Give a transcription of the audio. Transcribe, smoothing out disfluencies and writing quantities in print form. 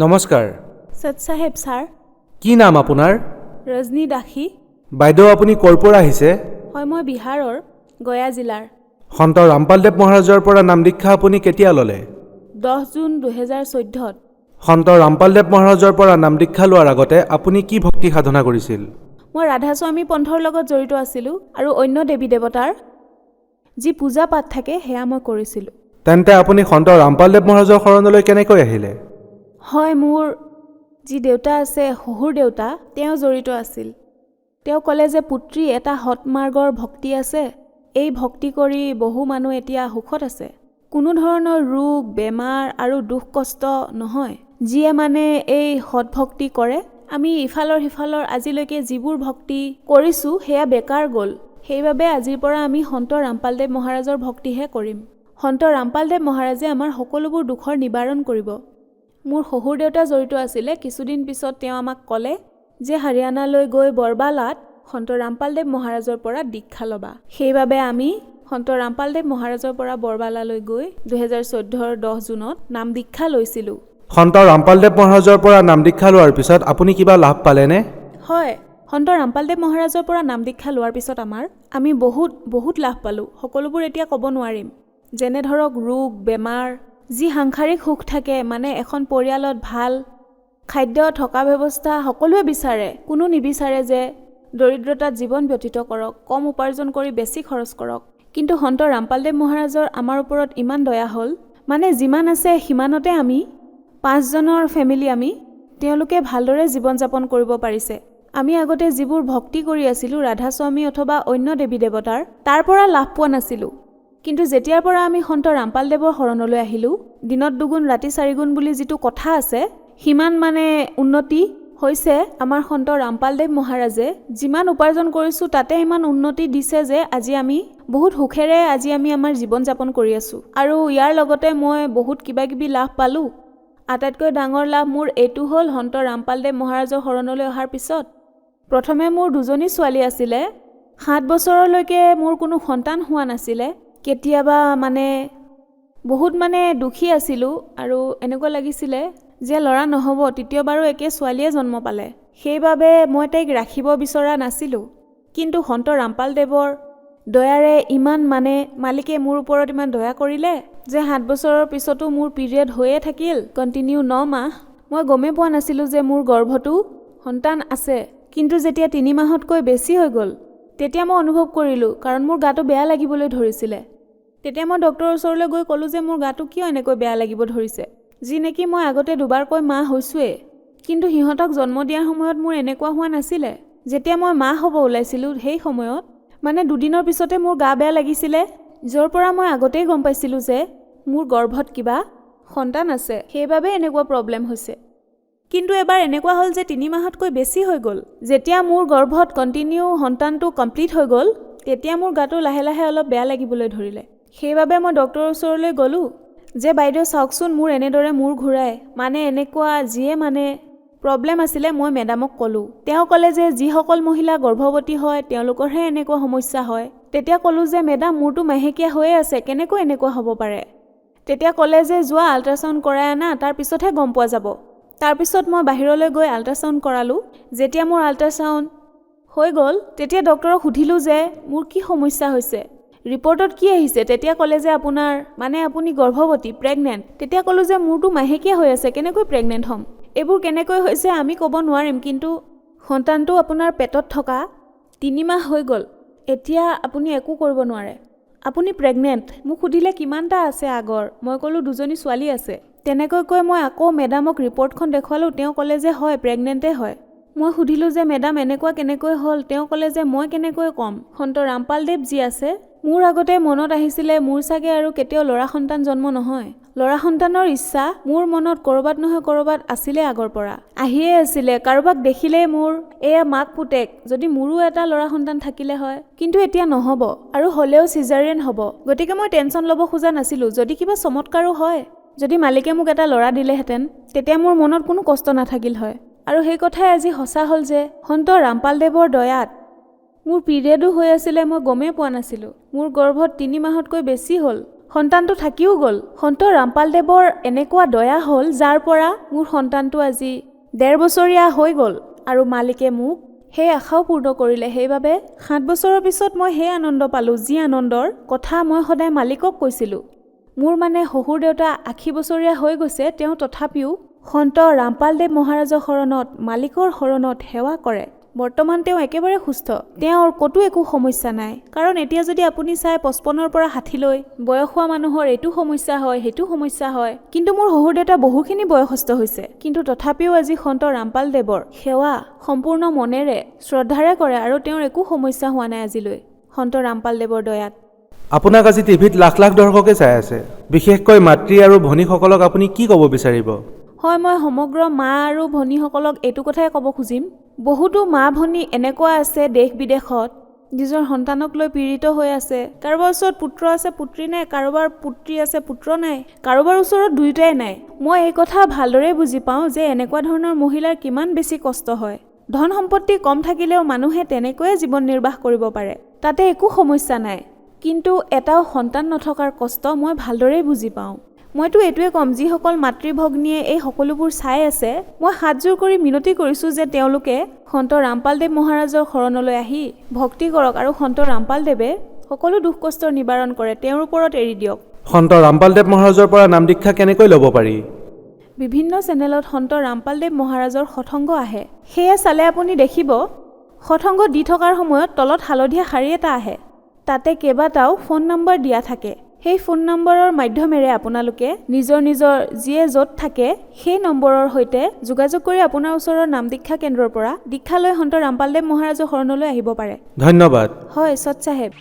নমস্কাৰ। সৎ সাহেব ছাৰ। কি নাম আপোনাৰ? ৰজনী দাসী। বাইদেউ আপুনি ক'ৰ পৰা আহিছে? হয়, মই বিহাৰৰ গয়া জিলাৰ। সন্ত ৰামপালদেৱ মহাৰাজৰ পৰা নাম দীক্ষা আপুনি কেতিয়া ল'লে? 10 জুন 2014। সন্ত ৰামপালদেৱ মহাৰাজৰ পৰা নাম দীক্ষা লোৱাৰ আগতে আপুনি কি ভক্তি সাধনা কৰিছিল? মই ৰাধাস্বামী পন্থৰ লগত জড়িত আছিলোঁ আৰু অন্য দেৱী দেৱতাৰ যি পূজা পাঠ থাকে সেয়া মই কৰিছিলোঁ। তেন্তে আপুনি সন্ত ৰামপালদেৱ মহাৰাজৰ শৰণলৈ কেনেকৈ আহিলে? হয়, মোৰ যি দেউতা আছে, শহুৰ দেউতা, তেওঁ জড়িত আছিল। তেওঁ ক'লে যে পুত্ৰী এটা সৎমাৰ্গৰ ভক্তি আছে, এই ভক্তি কৰি বহু মানুহ এতিয়া সুখত আছে। কোনো ধৰণৰ ৰোগ বেমাৰ আৰু দুখ কষ্ট নহয়। যিয়ে মানে এই সৎভক্তি কৰে, আমি ইফালৰ সিফালৰ আজিলৈকে যিবোৰ ভক্তি কৰিছোঁ সেয়া বেকাৰ গ'ল। সেইবাবে আজিৰ পৰা আমি সন্ত ৰামপালদেৱ মহাৰাজৰ ভক্তিহে কৰিম। সন্ত ৰামপালদেৱ মহাৰাজে আমাৰ সকলোবোৰ দুখৰ নিবাৰণ কৰিব। মোৰ শহুৰ দেউতা জড়িত আছিলে। কিছুদিন পিছত তেওঁ আমাক ক'লে যে হাৰিয়ানালৈ গৈ বৰবালাত সন্ত ৰামপালদেৱ মহাৰাজৰ পৰা দীক্ষা ল'বা। সেইবাবে আমি সন্ত ৰামপালদেৱ মহাৰাজৰ পৰা বৰবালালৈ গৈ 2014 10 জুনত নাম দীক্ষা লৈছিলোঁ। সন্ত ৰামপালদেৱ মহাৰাজৰ পৰা নাম দীক্ষা লোৱাৰ পিছত আপুনি কিবা লাভ পালেনে? হয়, সন্ত ৰামপালদেৱ মহাৰাজৰ পৰা নাম দীক্ষা লোৱাৰ পিছত আমি বহুত লাভ পালোঁ। সকলোবোৰ এতিয়া ক'ব নোৱাৰিম। যেনে ধৰক ৰোগ বেমাৰ, যি সাংসাৰিক সুখ থাকে, মানে এখন পৰিয়ালত ভাল খাদ্য থকা ব্যৱস্থা সকলোৱে বিচাৰে। কোনো নিবিচাৰে যে দৰিদ্ৰতাত জীৱন ব্যতীত কৰক, কম উপাৰ্জন কৰি বেছি খৰচ কৰক। কিন্তু সন্ত ৰামপালদেৱ মহাৰাজৰ আমাৰ ওপৰত ইমান দয়া হ'ল, মানে যিমান আছে সিমানতে আমি 5 জনৰ ফেমিলি তেওঁলোকে ভালদৰে জীৱন যাপন কৰিব পাৰিছে। আমি আগতে যিবোৰ ভক্তি কৰি আছিলোঁ ৰাধাস্বামী অথবা অন্য দেৱী দেৱতাৰ, তাৰ পৰা লাভ পোৱা নাছিলোঁ। কিন্তু যেতিয়াৰ পৰা আমি সন্ত ৰামপালদেৱৰ শৰণলৈ আহিলোঁ, দিনত দুগুণ ৰাতি 4 গুণ বুলি যিটো কথা আছে, সিমান মানে উন্নতি হৈছে। আমাৰ সন্ত ৰামপালদেৱ মহাৰাজে যিমান উপাৰ্জন কৰিছোঁ তাতে ইমান উন্নতি দিছে যে আজি আমি বহুত সুখেৰে আমাৰ জীৱন যাপন কৰি আছোঁ। আৰু ইয়াৰ লগতে মই বহুত কিবাকিবি লাভ পালোঁ। আটাইতকৈ ডাঙৰ লাভ মোৰ এইটো হ'ল, সন্ত ৰামপালদেৱ মহাৰাজৰ শৰণলৈ অহাৰ পিছত প্ৰথমে মোৰ 2জনী ছোৱালী আছিলে। 7 বছৰলৈকে মোৰ কোনো সন্তান হোৱা নাছিলে। কেতিয়াবা বহুত দুখী আছিলোঁ আৰু এনেকুৱা লাগিছিলে যে ল'ৰা নহ'ব, তৃতীয়বাৰো একে ছোৱালীয়ে জন্ম পালে। সেইবাবে মই তাইক ৰাখিব বিচৰা নাছিলোঁ। কিন্তু সন্ত ৰামপালদেৱৰ দয়াৰে ইমান মালিকে মোৰ ওপৰত ইমান দয়া কৰিলে যে 7 বছৰৰ পিছতো মোৰ পিৰিয়ড হৈয়ে থাকিল, কণ্টিনিউ 9 মাহ। মই গমেই পোৱা নাছিলোঁ যে মোৰ গৰ্ভটো সন্তান আছে। কিন্তু যেতিয়া 3 মাহতকৈ বেছি হৈ গ'ল, তেতিয়া মই অনুভৱ কৰিলোঁ, কাৰণ মোৰ গাটো বেয়া লাগিবলৈ ধৰিছিলে। তেতিয়া মই ডক্টৰৰ ওচৰলৈ গৈ ক'লোঁ যে মোৰ গাটো কিয় এনেকৈ বেয়া লাগিব ধৰিছে, যি নেকি মই আগতে দুবাৰকৈ মা হৈছোঁৱেই। কিন্তু সিহঁতক জন্ম দিয়াৰ সময়ত মোৰ এনেকুৱা হোৱা নাছিলে। যেতিয়া মই মা হ'ব ওলাইছিলোঁ সেই সময়ত 2 দিনৰ পিছতে মোৰ গা বেয়া লাগিছিলে, য'ৰ পৰা মই আগতেই গম পাইছিলোঁ যে মোৰ গৰ্ভত কিবা সন্তান আছে। সেইবাবে এনেকুৱা প্ৰব্লেম হৈছে। কিন্তু এবাৰ এনেকুৱা হ'ল যে 3 মাহতকৈ বেছি হৈ গ'ল। যেতিয়া মোৰ গৰ্ভত কণ্টিনিউ সন্তানটো কমপ্লিট হৈ গ'ল, তেতিয়া মোৰ গাটো লাহে লাহে অলপ বেয়া লাগিবলৈ ধৰিলে। সেইবাবে মই ডক্টৰৰ ওচৰলৈ গ'লোঁ যে বাইদেউ চাওকচোন, মোৰ এনেদৰে মূৰ ঘূৰাই, এনেকুৱা যিয়ে প্ৰব্লেম আছিলে। মই মেডামক ক'লোঁ। তেওঁ ক'লে যে যিসকল মহিলা গৰ্ভৱতী হয় তেওঁলোকৰহে এনেকুৱা সমস্যা হয়। তেতিয়া ক'লোঁ যে মেডাম, মোৰতো মাহেকীয়া হৈয়ে আছে, কেনেকৈ এনেকুৱা হ'ব পাৰে? তেতিয়া ক'লে যে যোৱা আল্ট্ৰাচাউণ্ড কৰাই আনা, তাৰপিছতহে গম পোৱা যাব। তাৰপিছত মই বাহিৰলৈ গৈ আল্ট্ৰাচাউণ্ড কৰালোঁ। যেতিয়া মোৰ আল্ট্ৰাচাউণ্ড হৈ গ'ল, তেতিয়া ডক্টৰক সুধিলোঁ যে মোৰ কি সমস্যা হৈছে, ৰিপৰ্টত কি আহিছে। তেতিয়া ক'লে যে আপুনি গৰ্ভৱতী, প্ৰেগনেণ্ট। তেতিয়া ক'লোঁ যে মোৰতো মাহেকীয়া হৈ আছে, কেনেকৈ প্ৰেগনেণ্ট হ'ম? এইবোৰ কেনেকৈ হৈছে আমি ক'ব নোৱাৰিম, কিন্তু সন্তানটো আপোনাৰ পেটত থকা 3 মাহ হৈ গ'ল, এতিয়া আপুনি একো কৰিব নোৱাৰে, আপুনি প্ৰেগনেণ্ট। মোক সুধিলে কিমানটা আছে আগৰ, মই ক'লোঁ 2জনী ছোৱালী আছে। তেনেকৈ কৈ মই আকৌ মেডামক ৰিপৰ্টখন দেখুৱালোঁ। তেওঁ ক'লে যে হয়, প্ৰেগনেণ্টে হয়। মই সুধিলোঁ যে মেডাম এনেকুৱা কেনেকৈ হ'ল? তেওঁ ক'লে যে মই কেনেকৈ ক'ম, সন্ত ৰামপালদেৱ যি আছে, মোৰ আগতে মনত আহিছিলে মোৰ চাগে আৰু কেতিয়াও ল'ৰা সন্তান জন্ম নহয়। ল'ৰা সন্তানৰ ইচ্ছা মোৰ মনত ক'ৰবাত নহয় ক'ৰবাত আছিলে, আগৰ পৰা আহিয়ে আছিলে। কাৰোবাক দেখিলেই মোৰ এয়া মাক পুতেক, যদি মোৰো এটা ল'ৰা সন্তান থাকিলে হয়। কিন্তু এতিয়া নহ'ব, আৰু হ'লেও চিজাৰিয়ান হ'ব। গতিকে মই টেনশ্যন ল'ব খোজা নাছিলোঁ। যদি কিবা চমৎকাৰো হয়, যদি মালিকে মোক এটা ল'ৰা দিলেহেঁতেন, তেতিয়া মোৰ মনত কোনো কষ্ট নাথাকিল হয়। আৰু সেই কথাই আজি সঁচা হ'ল যে সন্ত ৰামপালদেৱৰ দয়াত মোৰ পিৰিয়ডো হৈ আছিলে, মই গমেই পোৱা নাছিলোঁ। মোৰ গৰ্ভত 3 মাহতকৈ বেছি হ'ল, সন্তানটো থাকিও গ'ল। সন্ত ৰামপালদেৱৰ এনেকুৱা দয়া হ'ল যাৰ পৰা মোৰ সন্তানটো আজি ১.৫ বছৰীয়া হৈ গ'ল আৰু মালিকে মোক সেই আশাও পূৰ্ণ কৰিলে। সেইবাবে ৭ বছৰৰ পিছত মই সেই আনন্দ পালোঁ, যি আনন্দৰ কথা মই সদায় মালিকক কৈছিলোঁ। মোৰ মানে শহুৰ দেউতা ৮০ বছৰীয়া হৈ গৈছে, তেওঁ তথাপিও সন্ত ৰামপালদেৱ মহাৰাজৰ শৰণত, মালিকৰ শৰণত সেৱা কৰে। বৰ্তমান তেওঁ একেবাৰে সুস্থ, তেওঁৰ ক'তো একো সমস্যা নাই। কাৰণ এতিয়া যদি আপুনি চাই ৫৫ৰ পৰা ৬০লৈ বয়স হোৱা মানুহৰ এইটো সমস্যা হয়, সেইটো সমস্যা হয়। কিন্তু মোৰ শহুৰ দেউতা বহুখিনি বয়সস্থ হৈছে, কিন্তু তথাপিও আজি সন্ত ৰামপালদেৱৰ সেৱা সম্পূৰ্ণ মনেৰে, শ্ৰদ্ধাৰে কৰে আৰু তেওঁৰ একো সমস্যা হোৱা নাই আজিলৈ, সন্ত ৰামপালদেৱৰ দয়াত। আপোনাক আজি টিভিত লাখ লাখ দৰ্শকে চাই আছে, বিশেষকৈ মাতৃ আৰু ভনীসকলক আপুনি কি ক'ব বিচাৰিব? হয়, মই সমগ্ৰ মা আৰু ভনীসকলক এইটো কথাই ক'ব খুজিম, বহুতো মা ভনী এনেকুৱা আছে দেশ বিদেশত নিজৰ সন্তানক লৈ পীড়িত হৈ আছে। কাৰোবাৰ ওচৰত পুত্ৰ আছে, পুত্ৰী নাই, কাৰোবাৰ পুত্ৰী আছে, পুত্ৰ নাই, কাৰোবাৰ ওচৰত দুয়োটাই নাই। মই এই কথা ভালদৰে বুজি পাওঁ যে এনেকুৱা ধৰণৰ মহিলাৰ কিমান বেছি কষ্ট হয়। ধন সম্পত্তি কম থাকিলেও মানুহে তেনেকৈয়ে জীৱন নিৰ্বাহ কৰিব পাৰে, তাতে একো সমস্যা নাই। কিন্তু এটাও সন্তান নথকাৰ কষ্ট মই ভালদৰে বুজি পাওঁ। মইতো এইটোৱে ক'ম, যিসকল মাতৃভগ্নীয়ে এই সকলোবোৰ চাই আছে, মই হাতযোৰ কৰি মিনতি কৰিছোঁ যে তেওঁলোকে সন্ত ৰামপালদেৱ মহাৰাজৰ শৰণলৈ আহি ভক্তি কৰক আৰু সন্ত ৰামপালদেৱে সকলো দুখ কষ্টৰ নিবাৰণ কৰে, তেওঁৰ ওপৰত এৰি দিয়ক। সন্ত ৰামপালদেৱ মহাৰাজৰ পৰা নাম দীক্ষা কেনেকৈ ল'ব পাৰি? বিভিন্ন চেনেলত সন্ত ৰামপালদেৱ মহাৰাজৰ সৎসংগ আহে, সেয়া চালে আপুনি দেখিব সৎসংগ দি থকাৰ সময়ত তলত হালধীয়া শাৰী এটা আহে, তাতে কেইবাটাও ফোন নম্বৰ দিয়া থাকে। সেই ফোন নম্বৰৰ মাধ্যমেৰে আপোনালোকে নিজৰ যিয়ে য'ত থাকে সেই নম্বৰৰ সৈতে যোগাযোগ কৰি আপোনাৰ ওচৰৰ নাম দীক্ষা কেন্দ্ৰৰ পৰা দীক্ষা লৈ সন্ত ৰামপালদেৱ মহাৰাজৰ শৰণলৈ আহিব পাৰে। ধন্যবাদ। হয়, সৎ চাহেব।